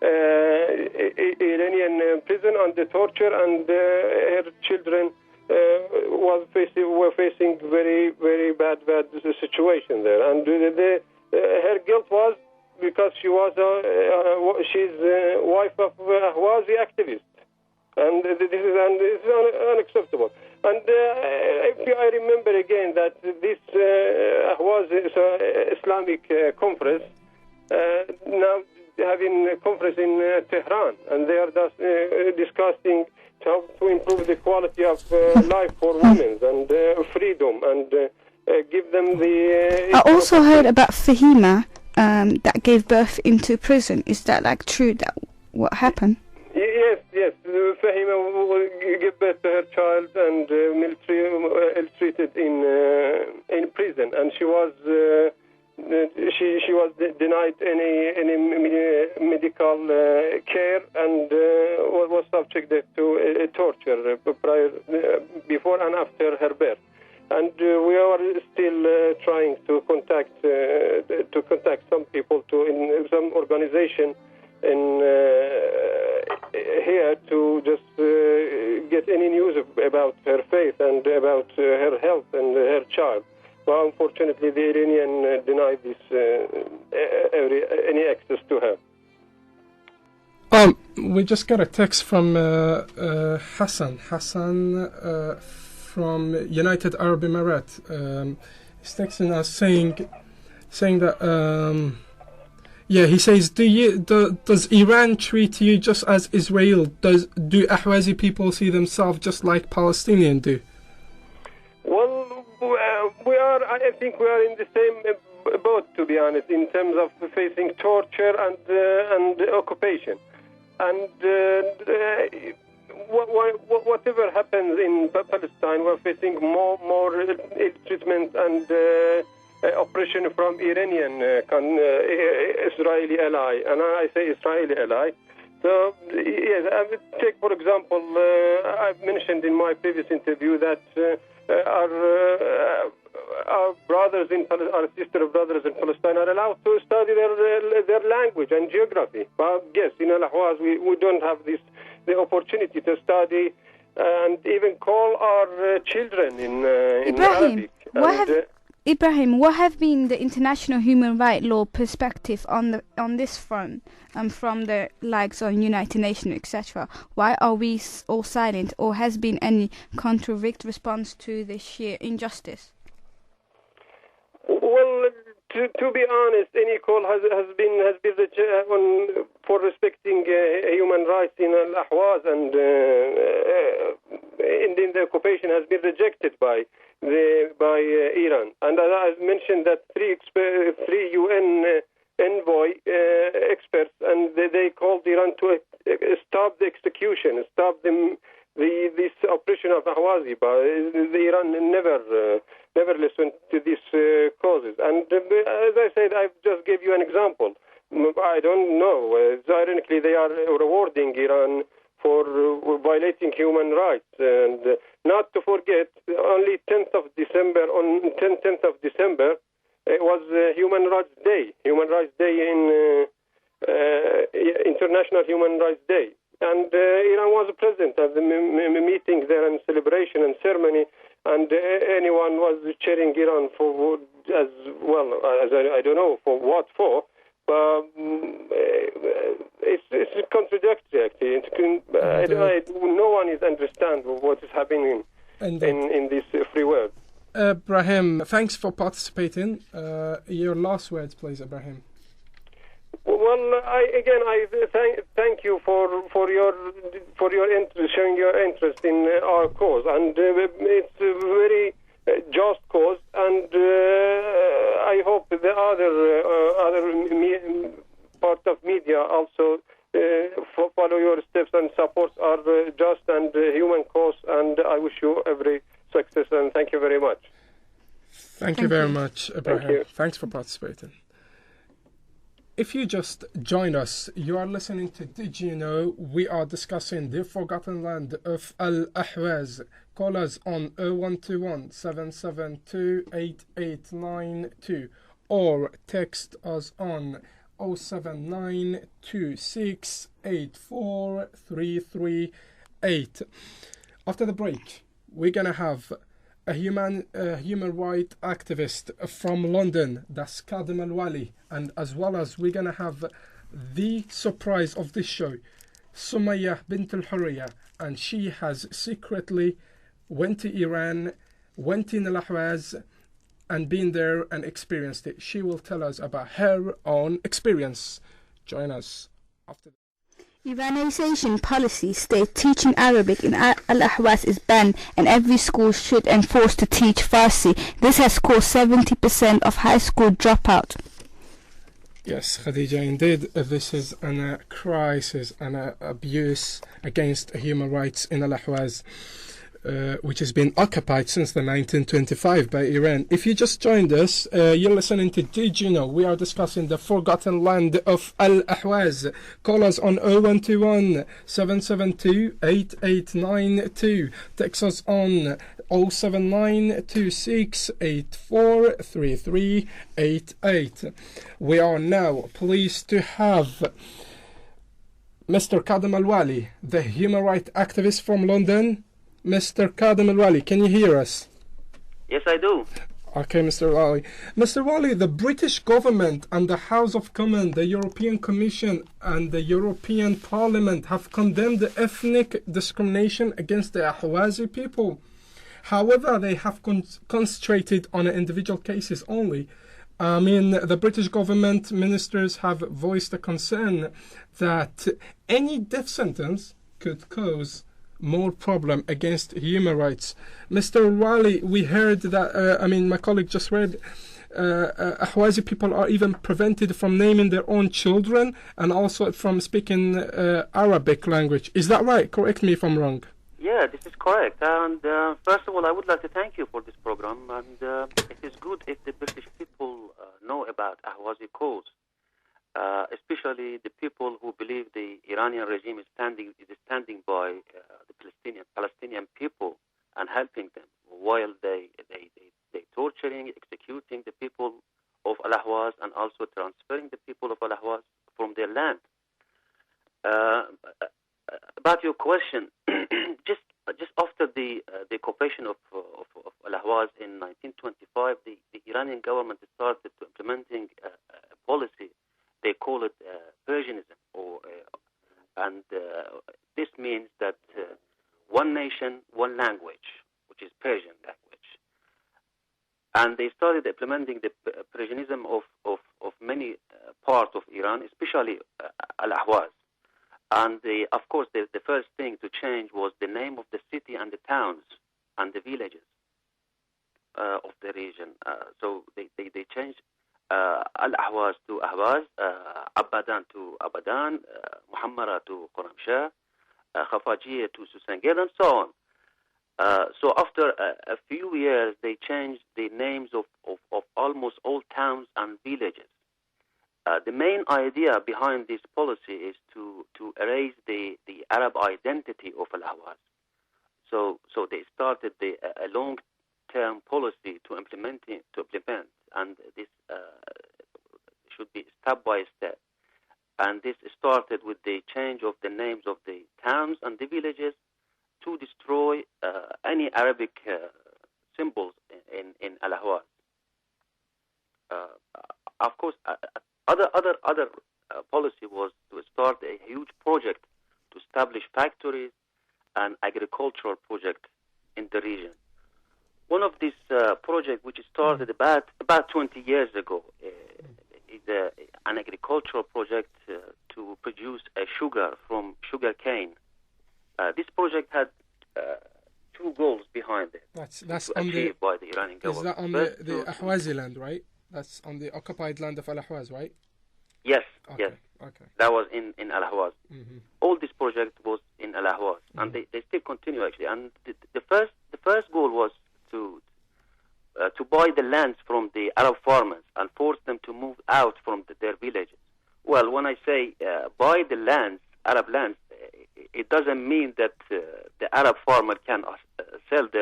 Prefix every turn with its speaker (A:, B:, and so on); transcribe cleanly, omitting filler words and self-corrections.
A: Iranian prison under torture, and her children were facing very, very bad situation there. And her guilt was because she's wife of Ahwazi activist, and this is unacceptable. And I remember again that this Ahwaz Islamic conference now having a conference in Tehran, and they are discussing how to improve the quality of life for women and freedom, and give them the...
B: I also heard about Fahima that gave birth into prison. Is that true, that what happened?
A: Yes. Fahima will give birth to her child and military treated in prison, and she was denied any medical care, and was subjected to torture before and after her birth. And we are still trying to contact some people in some organization in here to just get any news about her faith and about her health and her child. But unfortunately, the Iranian denied this any access to her.
C: We just got a text from Hassan. Hassan from United Arab Emirates. He's texting us saying that. He says, does Iran treat you just as Israel? Do Ahwazi people see themselves just like Palestinians do?
A: Well, I think we are in the same boat, to be honest, in terms of facing torture and occupation. And whatever happens in Palestine, we're facing more ill treatment and oppression from Iranian Israeli ally, and I say Israeli ally. So yes, I would take for example, I've mentioned in my previous interview that our brothers our sister brothers in Palestine are allowed to study their language and geography. But yes, in Al-Ahwaz we don't have the opportunity to study and even call our children in Arabic.
B: Ibrahim, what have been the international human rights law perspective on this front, from the likes of United Nations, etc.? Why are we all silent, or has been any contrary response to this sheer injustice?
A: Well, to be honest, any call has been for respecting human rights in Al-Ahwaz and in the occupation has been rejected by Iran. And as I mentioned, that three UN envoy experts, and they called Iran to stop the execution, stop this oppression of Ahwazi. But Iran never listened to these causes. And as I said, I just gave you an example. I don't know. Ironically, they are rewarding Iran for violating human rights. And not to forget, only 10th of December, it was Human Rights Day. Human Rights Day in International Human Rights Day. And Iran was present at the meeting there and celebration and ceremony, and anyone was cheering Iran for as well, as I don't know for what for. It's contradictory, actually. No one is understand what is happening in this free world.
C: Ibrahim, thanks for participating. Your last words, please, Ibrahim.
A: Well, I thank you for your interest, showing your interest in our cause, and it's a very just cause, and I hope the other part of media also follow your steps and support our just and human cause, and I wish you every success, and thank you very much.
C: Thank you very much, Ibrahim.
A: Thank you.
C: Thanks for participating. If you just joined us, you are listening to Did You Know? We are discussing the forgotten land of Al-Ahwaz. Call us on 0121 772 8892 or text us on 07926843338. After the break, we're going to have a human rights activist from London, that's Kadhim Al-Wali, and as well as we're going to have the surprise of this show, Sumayya bint al-Hurriya, and she has secretly went to Iran, went in Al-Ahwaz, and been there and experienced it. She will tell us about her own experience. Join us after.
B: Iranization policy states teaching Arabic in Al-Ahwaz is banned and every school should enforce to teach Farsi. This has caused 70% of high school dropout.
C: Yes, Khadija, indeed, this is a crisis and an abuse against human rights in Al-Ahwaz, which has been occupied since the 1925 by Iran. If you just joined us, you're listening to Did You Know? We are discussing the forgotten land of Al-Ahwaz. Call us on 0121 772 8892. Text us on 07926 843388. We are now pleased to have Mr. Kadhim Al-Wali, the human rights activist from London. Mr. Kadhim Al-Wali, can you hear us?
D: Yes, I do.
C: Okay, Mr. Wali. Mr. Wali, the British government and the House of Commons, the European Commission and the European Parliament have condemned ethnic discrimination against the Ahwazi people. However, they have concentrated on individual cases only. I mean, the British government ministers have voiced a concern that any death sentence could cause more problem against human rights. Mr. Wali, we heard that, my colleague just read, Ahwazi people are even prevented from naming their own children and also from speaking Arabic language. Is that right? Correct me if I'm wrong.
D: Yeah, this is correct. And first of all, I would like to thank you for this program. And it is good if the British people know about Ahwazi cause. Especially the people who believe the Iranian regime is standing by the Palestinian people and helping them while they torturing, executing the people of Al-Ahwaz and also transferring the people of Al-Ahwaz from their land. About your question, just after the occupation of Al-Ahwaz in 1925, the Iranian government started implementing a policy. They call it Persianism, and this means that one nation, one language, which is Persian language. And they started implementing the Persianism of many parts of Iran, especially Al-Ahwaz. And of course, the first thing to change was the name of the city and the towns and the villages of the region. So they changed Al-Ahwaz to Ahwaz, Abadan to Abadan, Muhammara to Khurramshah, Khafajiyya to Susangel, and so on. So after a few years, they changed the names of almost all towns and villages. The main idea behind this policy is to erase the Arab identity of Al-Ahwaz. So they started a long-term policy to implement, and this should be step by step. And this started with the change of the names of the towns and the villages to destroy any Arabic symbols in Al-Ahwaz. Of course, other policy was to start a huge project to establish factories and agricultural project in the region. One of these projects, which started about 20 years ago, is an agricultural project to produce sugar from sugar cane. This project had two goals behind it.
C: That's
D: achieved by the Iranian government.
C: Is that on the Ahwazi land, right? That's on the occupied land of Al-Ahwaz, right?
D: Yes,
C: okay.
D: yes.
C: Okay.
D: That was in Al-Ahwaz.
C: Mm-hmm.
D: All this project was in Al-Ahwaz, and they still continue actually. And the first goal was to buy the lands from the Arab farmers and force them to move out from their villages. Well, when I say buy the lands, Arab lands, it doesn't mean that the Arab farmer can sell their